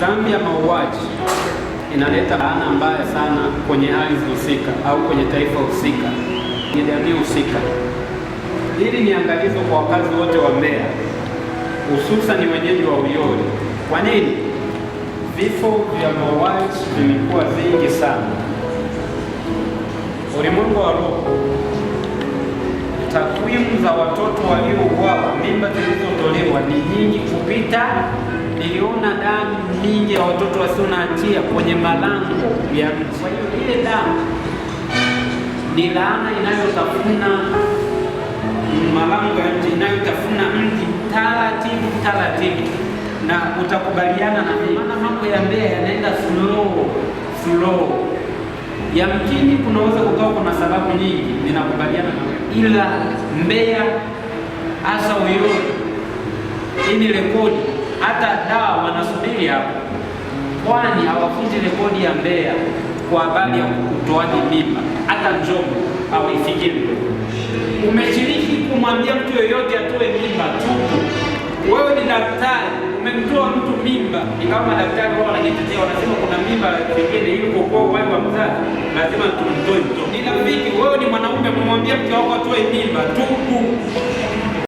Dhambi ya mauaji inaleta laana mbaya sana kwenye ardhi husika au kwenye taifa husika, kwenye jamii husika. Hili ni angalizo kwa wakazi wote wa Mbeya, hususan wenyeji wa Uyole. Kwa nini? Vifo vya mauaji vimekuwa vingi sana. Ulimwengu wa roho, takwimu za watoto waliouawa, mimba zilizotolewa ni nyingi kupita. Niliona damu nyingi ya watoto wasio na hatia kwenye malango ya mji. Kwa hiyo ile damu ni laana inayotafuna malango ya mji, inayotafuna mji taratibu taratibu, na utakubaliana na mimi, maana mambo ya Mbeya yanaenda slow. Yamkini kunaweza kukawa kuna sababu nyingi, ninakubaliana na wewe, ila Mbeya hasa Uyole, hii ni rekodi. Hata dawa wanasubiri hapo, kwani hawafunji rekodi ya Mbeya kwa habari ya utoaji mimba. Hata Njombe hawaifikiri. Umeshiriki kumwambia mtu yoyote atoe mimba tu? Wewe ni daktari, umemtoa mtu mimba, ingawa madaktari wao wanajitetea, wanasema kuna mimba pengine yuko kwa uhai wa mzazi, lazima tumtoe mtoto. Ni rafiki, wewe ni mwanaume, umemwambia mtu wako atoe mimba tu.